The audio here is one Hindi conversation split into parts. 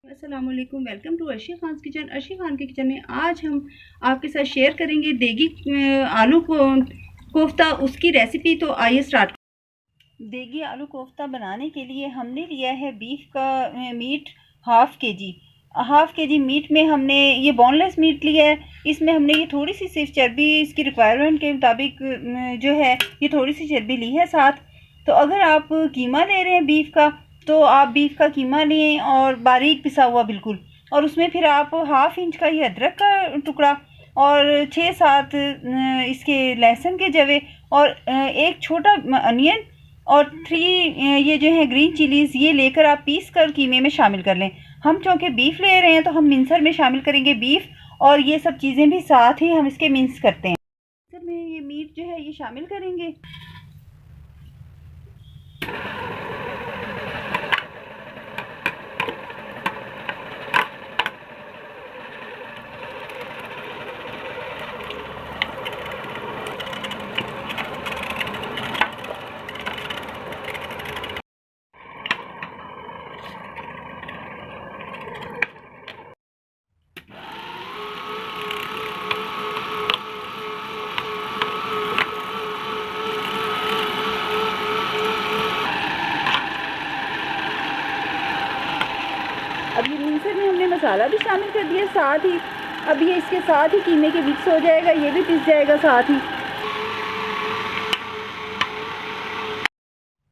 अस्सलाम वालेकुम, welcome to Arshi Khan kitchen. Arshi Khan के किचन में आज हम आपके साथ शेयर करेंगे देगी आलू को कोफ्ता, उसकी रेसिपी। तो आइए स्टार्ट। देगी आलू कोफ्ता बनाने के लिए हमने लिया है बीफ का मीट हाफ के जी मीट में हमने ये बोनलेस मीट लिया है। इसमें हमने ये थोड़ी सी सिर्फ चर्बी इसकी रिक्वायरमेंट के मुताबिक जो है ये थोड़ी सी चर्बी ली है साथ। तो अगर आप कीमा ले रहे हैं बीफ का तो आप बीफ का कीमा लें और बारीक पिसा हुआ बिल्कुल, और उसमें फिर आप हाफ इंच का ये अदरक का टुकड़ा और 6-7 इसके लहसुन के जवे और एक छोटा अनियन और 3 ये जो है ग्रीन चिलीज़ ये लेकर आप पीस कर कीमे में शामिल कर लें। हम चूँकि बीफ ले रहे हैं तो हम मिक्सर में शामिल करेंगे बीफ, और ये सब चीज़ें भी साथ ही हम इसके मिक्स करते हैं। मिक्सर में ये मीट जो है ये शामिल करेंगे। अब ये मिक्सर में हमने मसाला भी शामिल कर दिया साथ ही। अब ये इसके साथ ही कीमे के मिक्स हो जाएगा, ये भी पिस जाएगा साथ ही।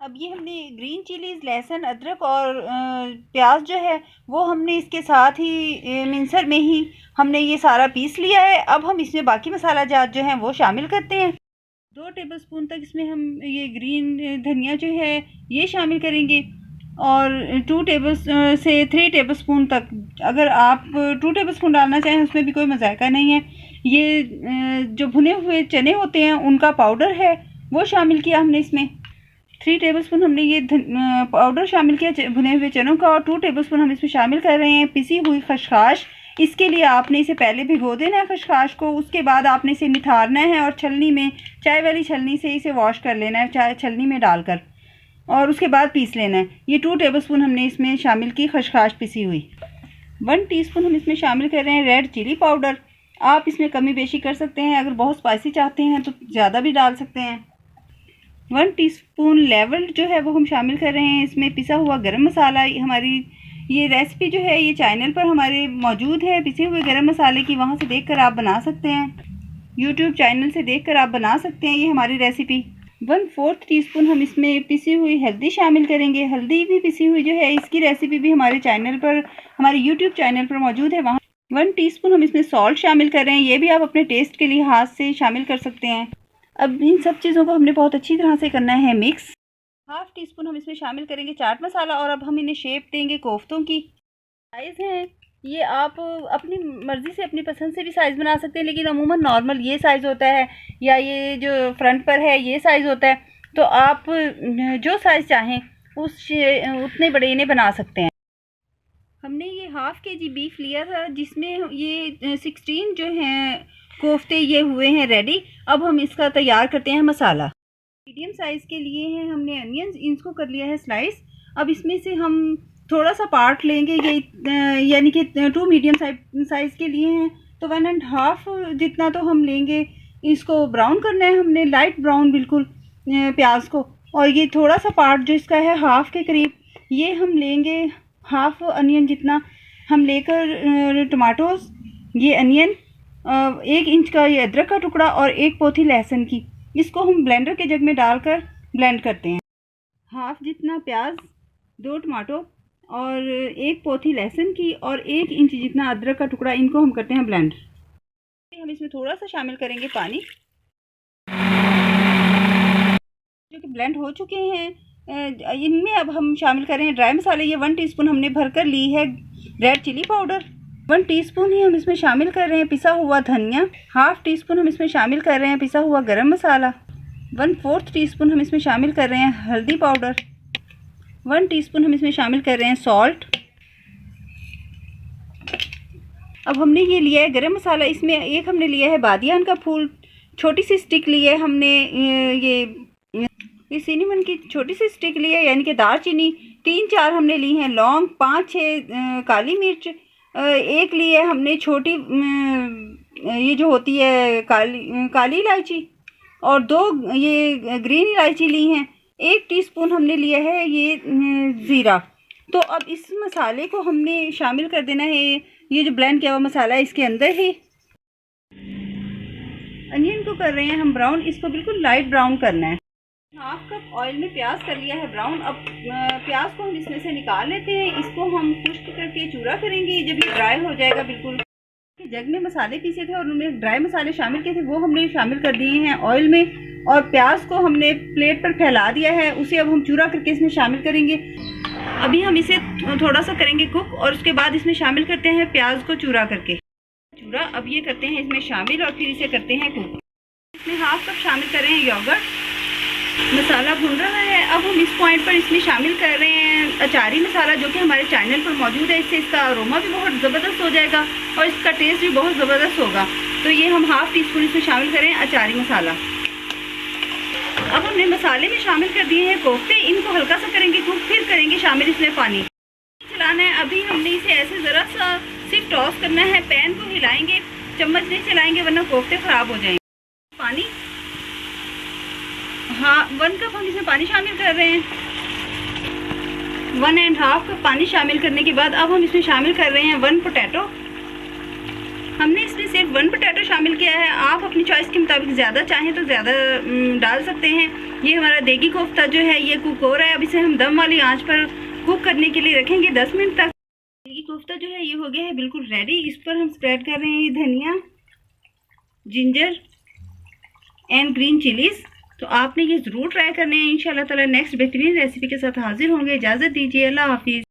अब ये हमने ग्रीन चिलीज़, लहसुन, अदरक और प्याज जो है वो हमने इसके साथ ही मिक्सर में ही हमने ये सारा पीस लिया है। अब हम इसमें बाकी मसाला जात जो हैं वो शामिल करते हैं। 2 टेबलस्पून तक इसमें हम ये ग्रीन धनिया जो है ये शामिल करेंगे, और 3 टेबलस्पून तक, अगर आप 2 टेबलस्पून डालना चाहें उसमें भी कोई मज़ायका नहीं है। ये जो भुने हुए चने होते हैं उनका पाउडर है वो शामिल किया हमने इसमें। 3 टेबलस्पून हमने ये पाउडर शामिल किया भुने हुए चनों का, और 2 टेबलस्पून हम इसमें शामिल कर रहे हैं पिसी हुई खसखस। इसके लिए आपने इसे पहले भिगो देना है खसखस को, उसके बाद आपने इसे निथारना है और छलनी में, चाय वाली छलनी से इसे वॉश कर लेना है, चाय छलनी में डालकर, और उसके बाद पीस लेना है। ये 2 टेबलस्पून हमने इसमें शामिल की खसखस पिसी हुई। 1 टीस्पून हम इसमें शामिल कर रहे हैं रेड चिली पाउडर। आप इसमें कमी बेशी कर सकते हैं, अगर बहुत स्पाइसी चाहते हैं तो ज़्यादा भी डाल सकते हैं। 1 टीस्पून लेवल जो है वो हम शामिल कर रहे हैं इसमें पिसा हुआ गरम मसाला। हमारी ये रेसिपी जो है ये चैनल पर हमारे मौजूद है, पिसे हुए गरम मसाले की, वहाँ से देखकर आप बना सकते हैं। यूट्यूब चैनल से देखकर आप बना सकते हैं ये हमारी रेसिपी। 1/4 टीस्पून हम इसमें पिसी हुई हल्दी शामिल करेंगे। हल्दी भी पिसी हुई जो है इसकी रेसिपी भी हमारे चैनल पर, हमारे यूट्यूब चैनल पर मौजूद है, वहाँ। 1 टीस्पून हम इसमें सॉल्ट शामिल कर रहे हैं, ये भी आप अपने टेस्ट के लिए हाथ से शामिल कर सकते हैं। अब इन सब चीज़ों को हमने बहुत अच्छी तरह से करना है मिक्स। 1/2 टीस्पून हम इसमें शामिल करेंगे चाट मसाला, और अब हम इन्हें शेप देंगे कोफ्तों की। साइज़ हैं ये आप अपनी मर्ज़ी से, अपनी पसंद से भी साइज़ बना सकते हैं, लेकिन अमूमन नॉर्मल ये साइज़ होता है, या ये जो फ्रंट पर है ये साइज़ होता है। तो आप जो साइज़ चाहें उतने बड़े इन्हें बना सकते हैं। हमने ये हाफ के जी बीफ लिया था, जिसमें ये 16 जो हैं कोफ्ते ये हुए हैं रेडी। अब हम इसका तैयार करते हैं मसाला। मीडियम साइज़ के लिए हैं हमने अनियंस, इनको कर लिया है स्लाइस। अब इसमें से हम थोड़ा सा पार्ट लेंगे, ये यानी कि 2 मीडियम साइज़ के लिए हैं तो 1.5 जितना तो हम लेंगे। इसको ब्राउन करना है हमने, लाइट ब्राउन बिल्कुल प्याज को। और ये थोड़ा सा पार्ट जो इसका है हाफ के करीब, ये हम लेंगे हाफ अनियन जितना हम लेकर, टमाटोस, ये अनियन, 1 इंच का ये अदरक का टुकड़ा और 1 पोथी लहसुन की, इसको हम ब्लेंडर के जग में डालकर ब्लेंड करते हैं। हाफ जितना प्याज, 2 टमाटो और 1 पोथी लहसुन की और 1 इंच जितना अदरक का टुकड़ा, इनको हम करते हैं ब्लेंड। हम इसमें थोड़ा सा शामिल करेंगे पानी, जो कि ब्लेंड हो चुके हैं। इनमें अब हम शामिल करें ड्राई मसाले। ये 1 टीस्पून हमने भरकर ली है रेड चिली पाउडर। 1 टीस्पून ही हम इसमें शामिल कर रहे हैं पिसा हुआ धनिया। 1/2 टीस्पून हम इसमें शामिल कर रहे हैं पिसा हुआ गरम मसाला। 1/4 टीस्पून हम इसमें शामिल कर रहे हैं हल्दी पाउडर। 1 टीस्पून हम इसमें शामिल कर रहे हैं सॉल्ट। अब हमने ये लिया है गरम मसाला, इसमें एक हमने लिया है बादियान का फूल, छोटी सी स्टिक ली है हमने। ये ये सिनेमन की छोटी सी स्टिक ली है, यानी कि दालचीनी 3-4 हमने ली हैं, लौंग 5-6 काली मिर्च एक ली है हमने छोटी ये जो होती है काली इलायची, और 2 ये ग्रीन इलायची ली हैं। 1 टीस्पून हमने लिया है ये ज़ीरा। तो अब इस मसाले को हमने शामिल कर देना है, ये जो ब्लेंड किया हुआ मसाला है इसके अंदर ही। अनियन को कर रहे हैं हम ब्राउन, इसको बिल्कुल लाइट ब्राउन करना है। 1/2 कप ऑयल में प्याज कर लिया है ब्राउन। अब प्याज को हम इसमें से निकाल लेते हैं, इसको हम खुश्क करके चूरा करेंगे। जब ये ड्राई हो जाएगा, बिल्कुल जग में मसाले पीसे थे और उनमें ड्राई मसाले शामिल किए थे, वो हमने शामिल कर दिए हैं ऑयल में, और प्याज को हमने प्लेट पर फैला दिया है। उसे अब हम चूरा करके इसमें शामिल करेंगे। अभी हम इसे थोड़ा सा करेंगे कुक, और उसके बाद इसमें शामिल करते हैं प्याज को चूरा करके। अब ये करते हैं इसमें शामिल और फिर इसे करते हैं कुक। इसमें 1/2 कप शामिल कर रहे हैं योगर्ट। मसाला भुन रहा है। अब हम इस पॉइंट पर इसमें शामिल कर रहे हैं अचारी मसाला, जो कि हमारे चैनल पर मौजूद है। इससे इसका अरोमा भी बहुत ज़बरदस्त हो जाएगा और इसका टेस्ट भी बहुत ज़बरदस्त होगा। तो ये हम 1/2 टीस्पून इसमें शामिल करें अचारी मसाला। अब हमने मसाले में शामिल कर दिए हैं कोफ्ते, इनको हल्का सा करेंगे कुक, फिर करेंगे शामिल इसमें पानी चलाना है। अभी हमने इसे ऐसे ज़रा सा सिर्फ टॉस करना है, पैन को हिलाएंगे, चम्मच नहीं चलाएंगे वरना कोफ्ते ख़राब हो जाएंगे। पानी, हाँ 1 कप हम इसमें पानी शामिल कर रहे हैं। 1.5 कप पानी शामिल करने के बाद अब हम इसमें शामिल कर रहे हैं 1 पोटैटो। हमने इसमें सिर्फ 1 पोटैटो शामिल किया है। आप अपनी चॉइस के मुताबिक ज़्यादा चाहें तो ज़्यादा डाल सकते हैं। ये हमारा देगी कोफ्ता जो है ये कुक हो रहा है। अब इसे हम दम वाली आंच पर कुक करने के लिए रखेंगे 10 मिनट तक। देगी कोफ्ता जो है ये हो गया है बिल्कुल रेडी। इस पर हम स्प्रेड कर रहे हैं ये धनिया, जिंजर एंड ग्रीन चिलीज़। तो आपने ये ज़रूर ट्राई करने हैं। इंशाल्लाह ताला नेक्स्ट बेहतरीन रेसिपी के साथ हाजिर होंगे। इजाज़त दीजिए, अल्लाह हाफिज़।